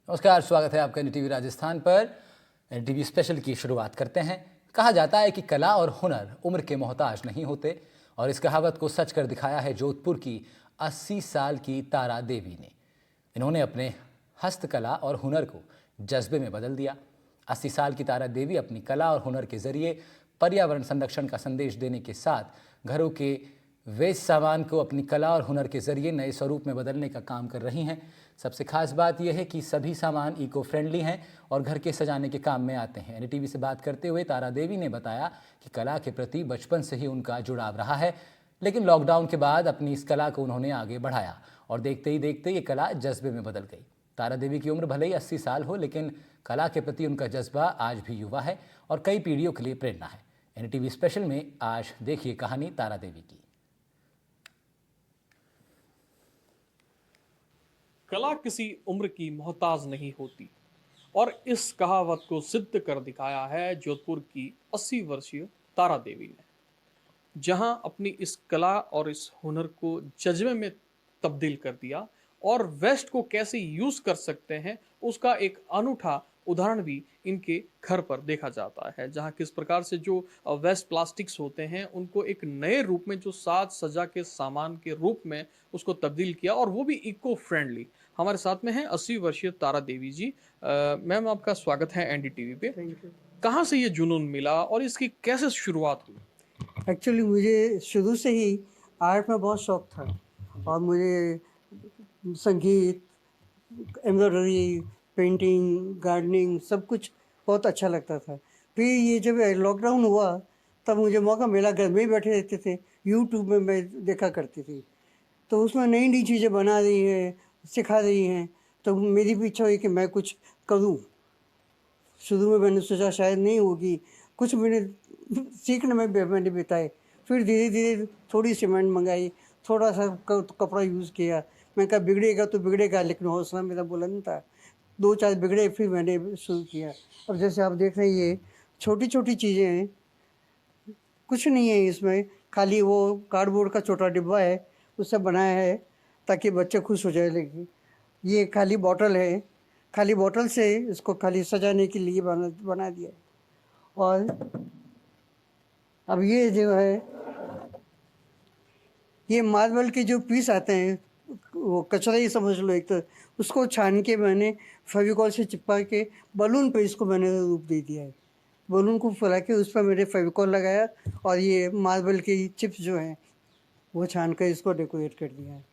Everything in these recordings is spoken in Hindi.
नमस्कार, स्वागत है आपका एनडीटीवी राजस्थान पर। एनडीटीवी स्पेशल की शुरुआत करते हैं। कहा जाता है कि कला और हुनर उम्र के मोहताज नहीं होते, और इस कहावत को सच कर दिखाया है जोधपुर की 80 साल की तारा देवी ने। इन्होंने अपने हस्तकला और हुनर को जज्बे में बदल दिया। 80 साल की तारा देवी अपनी कला और हुनर के जरिए पर्यावरण संरक्षण का संदेश देने के साथ घरों के वेस्ट सामान को अपनी कला और हुनर के जरिए नए स्वरूप में बदलने का काम कर रही हैं। सबसे खास बात यह है कि सभी सामान इको फ्रेंडली हैं और घर के सजाने के काम में आते हैं। एनडीटीवी से बात करते हुए तारा देवी ने बताया कि कला के प्रति बचपन से ही उनका जुड़ाव रहा है, लेकिन लॉकडाउन के बाद अपनी इस कला को उन्होंने आगे बढ़ाया और देखते ही देखते ये कला जज्बे में बदल गई। तारा देवी की उम्र भले ही 80 साल हो, लेकिन कला के प्रति उनका जज्बा आज भी युवा है और कई पीढ़ियों के लिए प्रेरणा है। एनडीटीवी स्पेशल में आज देखिए कहानी तारा देवी की। कला किसी उम्र की मोहताज नहीं होती, और इस कहावत को सिद्ध कर दिखाया है जोधपुर की 80 वर्षीय तारा देवी ने, जहां अपनी इस कला और इस हुनर को जज्बे में तब्दील कर दिया और वेस्ट को कैसे यूज कर सकते हैं उसका एक अनूठा उदाहरण भी इनके घर पर देखा जाता है। जहां किस प्रकार से जो वेस्ट प्लास्टिक्स होते हैं उनको एक नए रूप में, जो साज सजा के सामान के रूप में उसको तब्दील किया, और वो भी इको फ्रेंडली। हमारे साथ में है 80 वर्षीय तारा देवी जी। मैम, आपका स्वागत है एनडीटीवी पे। कहाँ से ये जुनून मिला और इसकी कैसे शुरुआत हुई? एक्चुअली मुझे शुरू से ही आर्ट में बहुत शौक था, और मुझे संगीत, एम्ब्रॉयडरी, पेंटिंग, गार्डनिंग सब कुछ बहुत अच्छा लगता था। फिर ये जब लॉकडाउन हुआ तब मुझे मौका मिला, घर में ही बैठे रहते थे, यूट्यूब में मैं देखा करती थी, तो उसमें नई नई चीज़ें बना रही हैं, सिखा रही हैं, तो मेरी भी इच्छा हुई कि मैं कुछ करूं। शुरू में मैंने सोचा शायद नहीं होगी, कुछ महीने सीखने में मैंने बिताए। फिर धीरे धीरे थोड़ी सीमेंट मंगाई, थोड़ा सा कपड़ा यूज़ किया। मैं कहा बिगड़ेगा तो बिगड़ेगा, लेकिन हौसला मेरा बुलंद था। 2-4 बिगड़े, फिर मैंने शुरू किया। अब जैसे आप देख रहे हैं, ये छोटी छोटी चीज़ें हैं, कुछ नहीं है इसमें, खाली वो कार्डबोर्ड का छोटा डिब्बा है, उससे बनाया है ताकि बच्चे खुश हो जाए। लेकिन ये खाली बॉटल है, खाली बॉटल से इसको खाली सजाने के लिए बना दिया है। और अब ये जो है, ये मार्बल के जो पीस आते हैं, वो कचरा ही समझ लो एक, तो उसको छान के मैंने फेविकॉल से चिपका के बलून पे इसको मैंने रूप दे दिया है। बलून को फैला के उस पर मैंने फेविकॉल लगाया, और ये मार्बल की चिप्स जो हैं वो छान कर इसको डेकोरेट कर दिया है।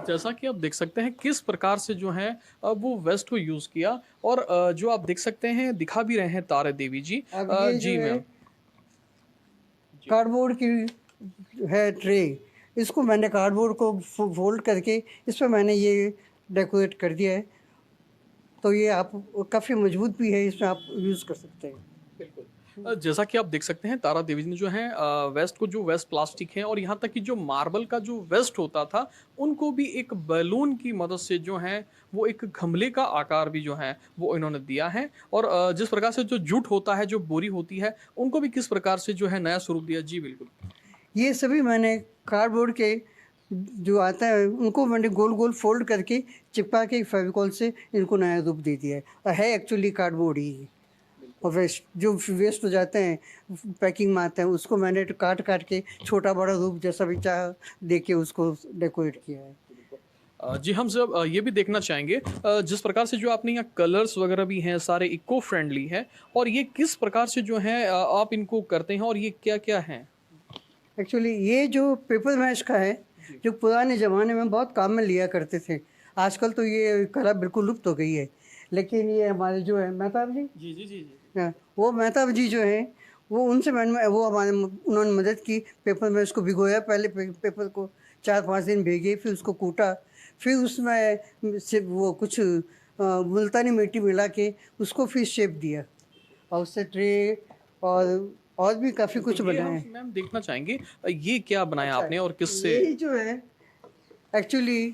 जैसा कि आप देख सकते हैं किस प्रकार से जो है वो वेस्ट को यूज किया, और जो आप देख सकते हैं दिखा भी रहे हैं तारा देवी जी। अब ये जी जो है मैम। कार्डबोर्ड की है ट्रे, इसको मैंने कार्डबोर्ड को फोल्ड करके इस पर मैंने ये डेकोरेट कर दिया है। तो ये आप काफ़ी मजबूत भी है, इसमें आप यूज़ कर सकते हैं। बिल्कुल। जैसा कि आप देख सकते हैं तारा देवी ने जो है वेस्ट को, जो वेस्ट प्लास्टिक है और यहाँ तक कि जो मार्बल का जो वेस्ट होता था, उनको भी एक बैलून की मदद से जो है वो एक गमले का आकार भी जो है वो इन्होंने दिया है। और जिस प्रकार से जो जूट होता है, जो बोरी होती है, उनको भी किस प्रकार से जो है नया स्वरूप दिया। जी बिल्कुल। ये सभी मैंने कार्डबोर्ड के जो आता है उनको मैंने गोल गोल फोल्ड करके चिपका के फेविकॉल से इनको नया रूप दे दिया है। और है एक्चुअली कार्डबोर्ड ही। और वेस्ट हो जाते हैं, पैकिंग में आते हैं, उसको मैंने काट काट के छोटा बड़ा रूप जैसा भी चाह दे के उसको डेकोरेट किया है। जी, हम सब ये भी देखना चाहेंगे जिस प्रकार से जो आपने यहाँ कलर्स वगैरह भी हैं, सारे इको फ्रेंडली हैं, और ये किस प्रकार से जो है आप इनको करते हैं, और ये क्या क्या हैं? एक्चुअली ये जो पेपर मैश का है, जो पुराने ज़माने में बहुत काम में लिया करते थे, आजकल तो ये कला बिल्कुल लुप्त हो गई है। लेकिन ये हमारे जो है मेहताब जी, जी जी जी जी। हाँ, वो मेहताब जी जो हैं, वो उनसे मैंने वो हमारे उन्होंने मदद की। पेपर में उसको भिगोया, पहले पेपर को 4-5 दिन भीगे, फिर उसको कूटा, फिर उसमें से वो कुछ मुल्तानी मिट्टी मिला के उसको फिर शेप दिया, और उससे ट्रे और भी काफ़ी कुछ ये बनाया हम है। मैम देखना चाहेंगे ये क्या बनाया अच्छा, आपने और किससे? ये जो है एक्चुअली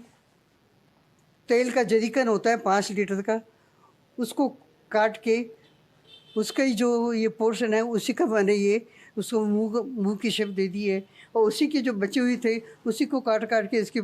तेल का जरीकन होता है 5 लीटर का, उसको काट के उसका ही जो ये पोर्शन है उसी का मैंने ये उसको मुंह की शेप दे दी है, और उसी की जो बची हुई थे उसी को काट काट के इसके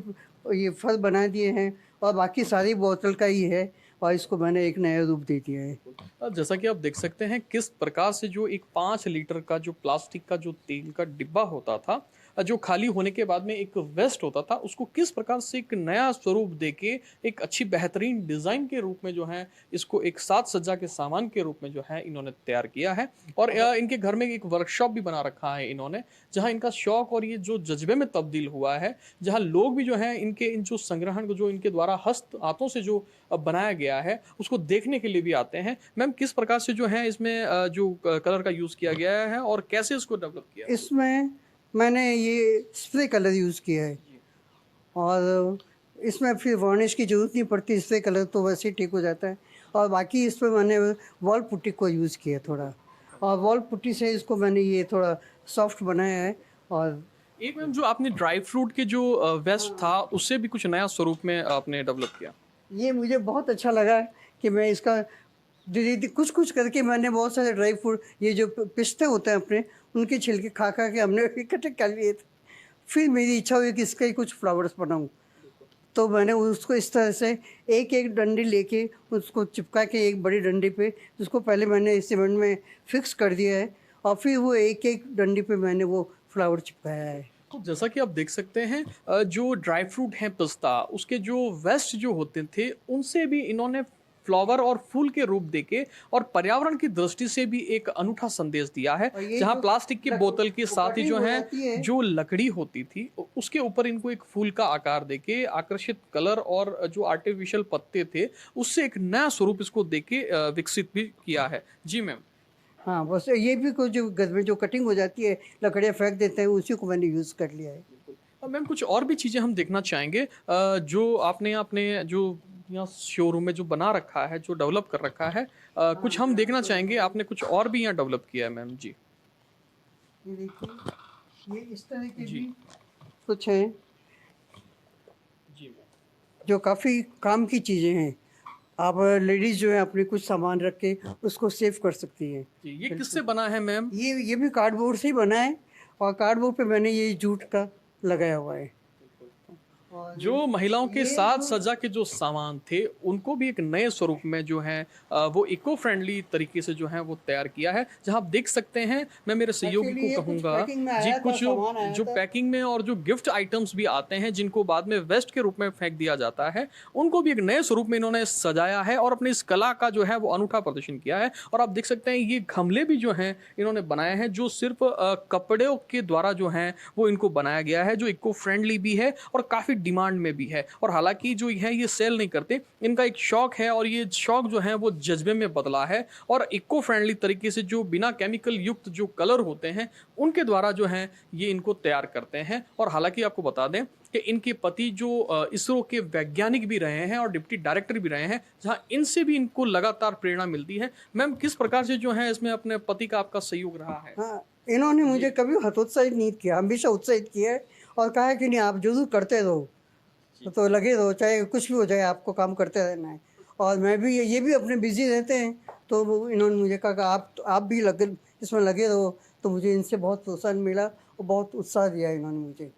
ये फल बना दिए हैं, और बाकी सारी बोतल का ही है और इसको मैंने एक नया रूप दे दिया है। जैसा कि आप देख सकते हैं किस प्रकार से जो एक 5 लीटर का जो प्लास्टिक का जो तेल का डिब्बा होता था, जो खाली होने के बाद में एक वेस्ट होता था, उसको किस प्रकार से एक नया स्वरूप देके एक अच्छी बेहतरीन डिज़ाइन के रूप में जो है इसको एक साज सज्जा के सामान के रूप में जो है इन्होंने तैयार किया है। और इनके घर में एक वर्कशॉप भी बना रखा है इन्होंने, जहाँ इनका शौक और ये जो जज्बे में तब्दील हुआ है, जहाँ लोग भी जो हैं इनके इन जो संग्रहण को जो इनके द्वारा हाथों से जो बनाया गया है उसको देखने के लिए भी आते हैं। मैम किस प्रकार से जो है इसमें जो कलर का यूज़ किया गया है और कैसे इसको डेवलप किया? इसमें मैंने ये स्प्रे कलर यूज़ किया है और इसमें फिर वार्निश की ज़रूरत नहीं पड़ती, स्प्रे कलर तो वैसे ही ठीक हो जाता है। और बाकी इस पे मैंने वॉल पुट्टी को यूज़ किया थोड़ा, और वॉल पुट्टी से इसको मैंने ये थोड़ा सॉफ्ट बनाया है। और एक मैम जो आपने ड्राई फ्रूट के जो वेस्ट था उससे भी कुछ नया स्वरूप में आपने डेवलप किया। ये मुझे बहुत अच्छा लगा कि मैं इसका धीरे-धीरे कुछ-कुछ करके मैंने बहुत सारे ड्राई फ्रूट, ये जो पिस्ते होते हैं अपने, उनके छिलके खा-खा के हमने इकट्ठे कर लिए थे। फिर मेरी इच्छा हुई कि इसके ही कुछ फ्लावर्स बनाऊँ। तो मैंने उसको इस तरह से एक-एक डंडी लेके उसको चिपका के एक बड़ी डंडी पे, उसको पहले मैंने सीमेंट में फिक्स कर दिया है और फिर वो एक-एक डंडी पे मैंने वो फ्लावर चिपकाया है। तो जैसा कि आप देख सकते हैं जो ड्राई फ्रूट है पिस्ता, उसके जो वेस्ट जो होते थे उनसे भी इन्होंने फ्लावर और फूल के रूप देके और पर्यावरण की दृष्टि से भी एक अनूठा संदेश दिया है, और ये जहां जो प्लास्टिक की बोतल के साथ ही कटिंग जो हो है जाती है, जो लकड़ी होती थी उसके ऊपर इनको एक फूल का आकार देके आकर्षित कलर और जो आर्टिफिशियल पत्ते थे उससे एक नया स्वरूप इसको देके विकसित भी किया है। जी मैम। हाँ, बस ये भी कुछ जो घर में जो कटिंग हो जाती है, लकड़ियाँ फेंक देते हैं, उसी को मैंने यूज़ कर लिया है। मैम कुछ और भी चीज़ें हम देखना चाहेंगे जो आपने अपने जो यहाँ शोरूम में जो बना रखा है, जो डेवलप कर रखा है, कुछ हम देखना चाहेंगे आपने कुछ और भी यहाँ डेवलप किया है मैम। जी ये देखिए, ये इस तरह के जी भी कुछ हैं जी मैम। जो काफ़ी काम की चीज़ें हैं। आप लेडीज़ जो है अपने कुछ सामान रख के उसको सेव कर सकती हैं। जी ये किससे बना है मैम? ये भी कार्डबोर्ड से ही बना है और कार्डबोर्ड पे मैंने ये जूट का लगाया हुआ है। और जो महिलाओं के ये साज जो सज्जा के जो सामान थे उनको भी एक नए स्वरूप में जो है वो इको फ्रेंडली तरीके से जो है वो तैयार किया है, जहां आप देख सकते हैं। मैं मेरे सहयोगी एक्चुअली ये को कुछ कहूंगा पैकिंग में जी आया था, कुछ सामान आया जो था। पैकिंग में और जो गिफ्ट आइटम्स भी आते हैं जिनको बाद में वेस्ट के रूप में फेंक दिया जाता है, उनको भी एक नए स्वरूप में इन्होंने सजाया है और अपनी इस कला का जो है वो अनूठा प्रदर्शन किया है। और आप देख सकते हैं ये गमले भी जो हैं इन्होंने बनाए हैं जो सिर्फ कपड़ों के द्वारा जो है वो इनको बनाया गया है, जो इको फ्रेंडली भी है और काफ़ी डिमांड में भी है। और हालांकि जो है ये सेल नहीं करते, इनका एक शौक है और ये शौक जो है वो जज्बे में बदला है और इको फ्रेंडली तरीके से जो बिना केमिकल युक्त जो कलर होते हैं उनके द्वारा जो है ये इनको तैयार करते हैं। और हालांकि आपको बता दें कि इनके पति जो इसरो के वैज्ञानिक भी रहे हैं और डिप्टी डायरेक्टर भी रहे हैं, जहां इनसे भी इनको लगातार प्रेरणा मिलती है। मैम किस प्रकार से जो है इसमें अपने पति का आपका सहयोग रहा है? हाँ, इन्होंने मुझे कभी हतोत्साहित नहीं किया, हमेशा उत्साहित किया है और कहा है कि नहीं आप जरूर करते रहो, तो लगे रहो, चाहे कुछ भी हो जाए, आपको काम करते रहना है। और मैं भी, ये भी अपने बिजी रहते हैं, तो इन्होंने मुझे कहा कि आप भी लगे, इसमें लगे रहो। तो मुझे इनसे बहुत प्रोत्साहन मिला और बहुत उत्साह दिया इन्होंने मुझे।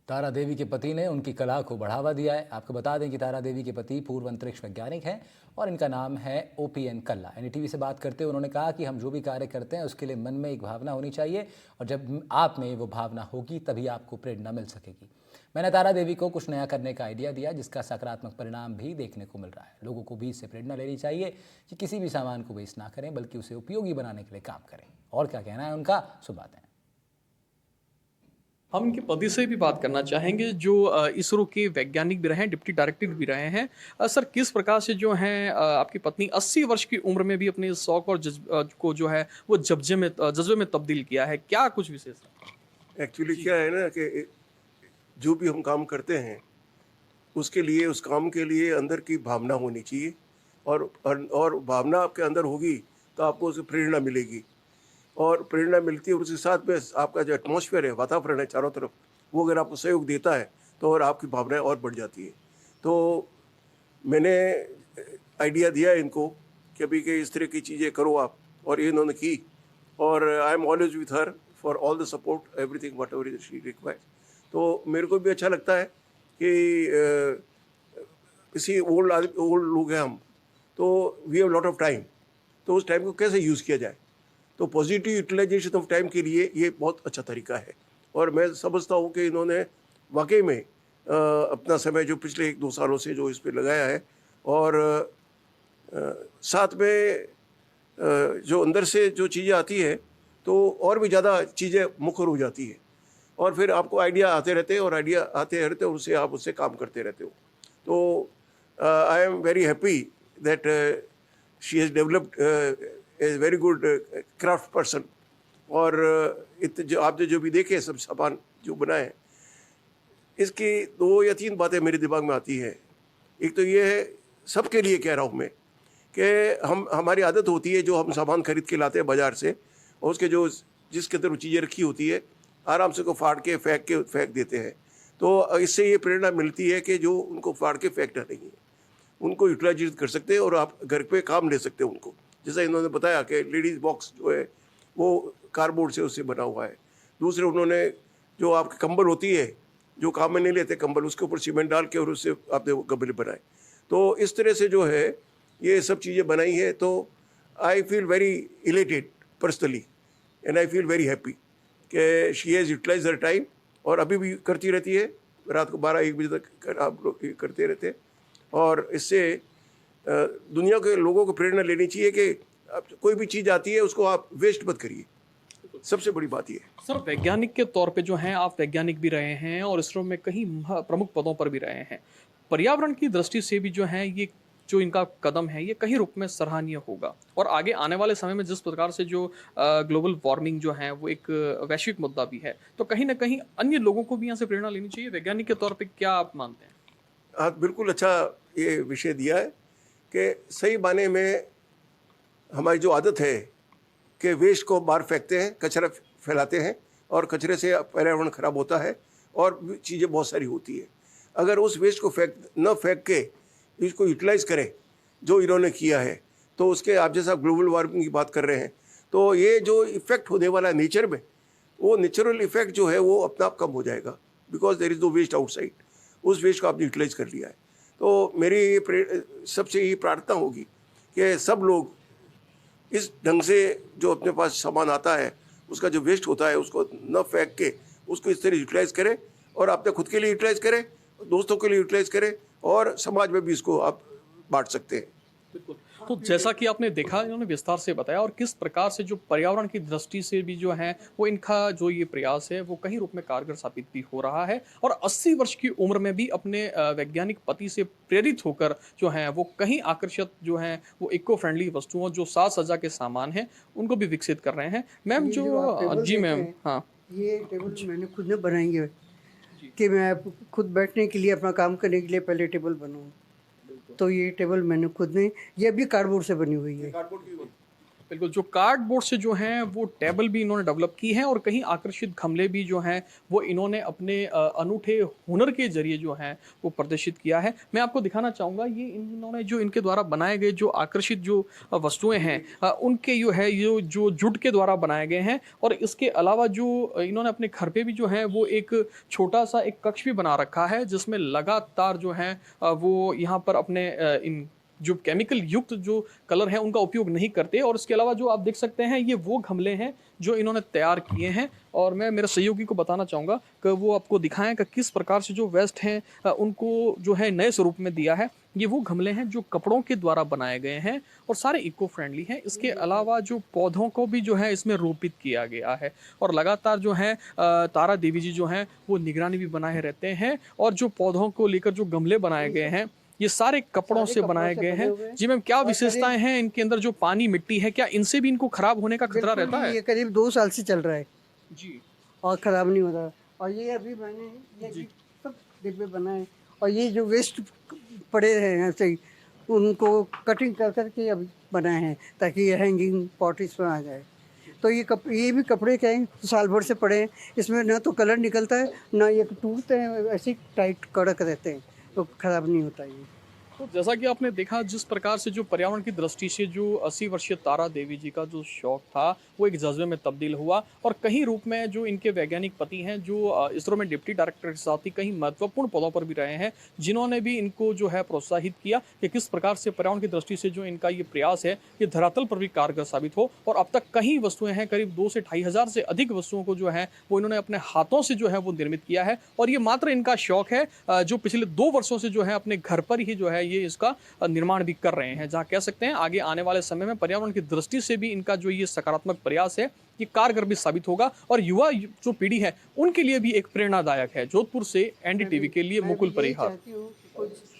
तारा देवी के पति ने उनकी कला को बढ़ावा दिया है। आपको बता दें कि तारा देवी के पति पूर्व अंतरिक्ष वैज्ञानिक हैं और इनका नाम है OPN कल्ला। NDTV से बात करते हुए उन्होंने कहा कि हम जो भी कार्य करते हैं उसके लिए मन में एक भावना होनी चाहिए और जब आप में वो भावना होगी तभी आपको प्रेरणा मिल सकेगी। मैंने तारा देवी को कुछ नया करने का आइडिया दिया जिसका सकारात्मक परिणाम भी देखने को मिल रहा है। लोगों को भी इससे प्रेरणा लेनी चाहिए कि किसी भी सामान को वेस्ट ना करें बल्कि उसे उपयोगी बनाने के लिए काम करें। और क्या कहना है उनका, सुनवाते हैं। हम इनके पति से भी बात करना चाहेंगे जो इसरो के वैज्ञानिक भी रहे हैं, डिप्टी डायरेक्टर भी रहे हैं। सर किस प्रकार से जो हैं आपकी पत्नी 80 वर्ष की उम्र में भी अपने शौक और को जो है वो जज्बे में तब्दील किया है, क्या कुछ विशेष है? एक्चुअली क्या है ना कि जो भी हम काम करते हैं उसके लिए, उस काम के लिए अंदर की भावना होनी चाहिए और भावना आपके अंदर होगी तो आपको उससे प्रेरणा मिलेगी और प्रेरणा मिलती है। और उसके साथ में आपका जो एटमॉस्फेयर है, वातावरण है चारों तरफ, वो अगर आपको सहयोग देता है तो और आपकी भावनाएं और बढ़ जाती है। तो मैंने आइडिया दिया इनको कि अभी के इस तरह की चीज़ें करो आप, और ये इन्होंने की। और I am always with her for all the support, everything what ever she requires. तो मेरे को भी अच्छा लगता है कि किसी ओल्ड लोग हैं हम, तो we have lot of time, तो उस टाइम को कैसे यूज़ किया जाए। तो पॉजिटिव यूटिलाइजेशन ऑफ टाइम के लिए ये बहुत अच्छा तरीका है। और मैं समझता हूँ कि इन्होंने वाकई में अपना समय जो पिछले 1-2 सालों से जो इस पर लगाया है, और साथ में जो अंदर से जो चीज़ें आती है तो और भी ज़्यादा चीज़ें मुखर हो जाती है, और फिर आपको आइडिया आते रहते हैं, और आइडिया आते रहते हैं, और उससे आप उससे काम करते रहते हो। तो I am very happy that she has developed a very good craft person. और जो आपने जो भी देखे सब सामान जो बनाए हैं, इसकी 2 या 3 बातें मेरे दिमाग में आती हैं। एक तो ये है, सबके लिए कह रहा हूँ मैं, कि हमारी आदत होती है जो हम सामान खरीद के लाते हैं बाज़ार से, और उसके जो जिसके अंदर वो चीज़ें रखी होती है आराम से को फाड़ के फेंक देते हैं। तो इससे ये प्रेरणा मिलती है कि जो उनको फाड़ के फेंकना नहीं है, उनको यूटिलाइज कर सकते हैं, और आप घर पे काम ले सकते हैं उनको। जैसा इन्होंने बताया कि लेडीज़ बॉक्स जो है वो कार्डबोर्ड से उससे बना हुआ है। दूसरे उन्होंने जो आपकी कंबल होती है, जो काम में नहीं लेते कंबल, उसके ऊपर सीमेंट डाल के और उससे आपने वो गमले बनाए। तो इस तरह से जो है ये सब चीज़ें बनाई है। तो I feel very elated personally, and I feel very happy कि she has utilize her time, और अभी भी करती रहती है। रात को 12-1 बजे तक आप लोग करते रहते हैं। और इससे दुनिया के लोगों को प्रेरणा लेनी चाहिए कि कोई भी चीज़ आती है उसको आप वेस्ट मत करिए। सबसे बड़ी बात ये है। सर, वैज्ञानिक के तौर पे जो हैं, आप वैज्ञानिक भी रहे हैं और इसरो में कई प्रमुख पदों पर भी रहे हैं। पर्यावरण की दृष्टि से भी जो है ये जो इनका कदम है ये कहीं रूप में सराहनीय होगा, और आगे आने वाले समय में जिस प्रकार से जो ग्लोबल वार्मिंग जो है वो एक वैश्विक मुद्दा भी है, तो कहीं ना कहीं अन्य लोगों को भी यहाँ से प्रेरणा लेनी चाहिए। वैज्ञानिक के तौर पे क्या आप मानते हैं? आप बिल्कुल अच्छा ये विषय दिया है कि सही माने में हमारी जो आदत है कि वेस्ट को बाहर फेंकते हैं, कचरा फैलाते हैं, और कचरे से पर्यावरण खराब होता है और भी चीज़ें बहुत सारी होती है। अगर उस वेस्ट को फेंक के इसको यूटिलाइज करें जो इन्होंने किया है, तो उसके आप जैसा ग्लोबल वार्मिंग की बात कर रहे हैं, तो ये जो इफ़ेक्ट होने वाला है नेचर में, वो नेचुरल इफ़ेक्ट जो है वो अपना आप कम हो जाएगा, because there is no waste outside. उस वेस्ट को आपने यूटिलाइज कर लिया है। तो मेरी ये सबसे ये प्रार्थना होगी कि सब लोग इस ढंग से जो अपने पास सामान आता है, उसका जो वेस्ट होता है उसको न फेंक के उसको इस तरह यूटिलाइज करें, और अपने खुद के लिए यूटिलाइज करें, दोस्तों के लिए यूटिलाइज करें, और समाज में भी इसको आप बांट सकते हैं। बिल्कुल। तो जैसा कि आपने देखा, इन्होंने विस्तार से बताया और किस प्रकार से जो पर्यावरण की दृष्टि से भी जो है वो इनका जो ये प्रयास है वो कहीं रूप में कारगर साबित भी हो रहा है, और 80 वर्ष की उम्र में भी अपने वैज्ञानिक पति से प्रेरित होकर जो है वो कहीं आकर्षित जो है वो इको फ्रेंडली वस्तुओं, जो साज सज्जा के सामान हैं, उनको भी विकसित कर रहे हैं। मैम ये जो आप जो टेबल जी देखे मैम, हैं, हाँ ये टेबल मैंने खुद ने बनाई है कि मैं खुद बैठने के लिए, अपना काम करने के लिए पहले टेबल बनाऊं। तो ये टेबल मैंने खुद ने, ये भी कार्डबोर्ड से बनी हुई है। बिल्कुल, जो कार्डबोर्ड से जो हैं वो टेबल भी इन्होंने डेवलप की है, और कहीं आकर्षित गमले भी जो हैं वो इन्होंने अपने अनूठे हुनर के ज़रिए जो हैं वो प्रदर्शित किया है। मैं आपको दिखाना चाहूँगा, ये इन्होंने जो इनके द्वारा बनाए गए जो आकर्षित जो वस्तुएं हैं उनके जो है ये जो जुट के द्वारा बनाए गए हैं, और इसके अलावा जो इन्होंने अपने घर पे भी जो है वो एक छोटा सा एक कक्ष भी बना रखा है, जिसमें लगातार जो है वो यहाँ पर अपने इन जो केमिकल युक्त जो कलर हैं उनका उपयोग नहीं करते। और इसके अलावा जो आप देख सकते हैं ये वो गमले हैं जो इन्होंने तैयार किए हैं, और मैं मेरे सहयोगी को बताना चाहूँगा कि वो आपको दिखाएं कि किस प्रकार से जो वेस्ट हैं उनको जो है नए स्वरूप में दिया है। ये वो गमले हैं जो कपड़ों के द्वारा बनाए गए हैं और सारे इको फ्रेंडली हैं। इसके अलावा जो पौधों को भी जो है इसमें रोपित किया गया है, और लगातार जो है तारा देवी जी जो हैं वो निगरानी भी बनाए रहते हैं। और जो पौधों को लेकर जो गमले बनाए गए हैं ये सारे कपड़ों से बनाए गए हैं। जी मैम, क्या विशेषताएं हैं इनके अंदर? जो पानी मिट्टी है, क्या इनसे भी इनको खराब होने का खतरा रहता है? ये करीब 2 साल से चल रहा है जी, और ख़राब नहीं हो रहा। और ये अभी मैंने ये भी सब डिब्बे बनाए, और ये जो वेस्ट पड़े हैं ऐसे ही उनको कटिंग कर करके अभी बनाए हैं ताकि ये हैंगिंग पॉट इसमें आ जाए। तो ये भी कपड़े क्या हैं, साल भर से पड़े हैं, इसमें ना तो कलर निकलता है ना ये टूटते हैं, ऐसे ही टाइट कड़क रहते हैं, तो ख़राब नहीं होता ये। तो जैसा कि आपने देखा जिस प्रकार से जो पर्यावरण की दृष्टि से जो 80 वर्षीय तारा देवी जी का जो शौक था वो एक जज्बे में तब्दील हुआ और कहीं रूप में जो इनके वैज्ञानिक पति हैं जो इसरो में डिप्टी डायरेक्टर के साथ ही कहीं महत्वपूर्ण पदों पर भी रहे हैं जिन्होंने भी इनको जो है प्रोत्साहित किया कि किस प्रकार से पर्यावरण की दृष्टि से जो इनका ये प्रयास है ये धरातल पर भी कारगर साबित हो और अब तक कई वस्तुएं हैं करीब 2 से 2,500 से अधिक वस्तुओं को जो है वो इन्होंने अपने हाथों से जो है वो निर्मित किया है और ये मात्र इनका शौक है जो पिछले 2 वर्षों से जो है अपने घर पर ही जो है ये इसका निर्माण भी कर रहे हैं जहां कह सकते हैं आगे आने वाले समय में पर्यावरण की दृष्टि से भी इनका जो ये सकारात्मक प्रयास है ये कारगर भी साबित होगा और युवा जो पीढ़ी है उनके लिए भी एक प्रेरणादायक है। जोधपुर से एनडीटीवी के लिए मैं मुकुल भी यही परिहार। चाहती हूँ कि कुछ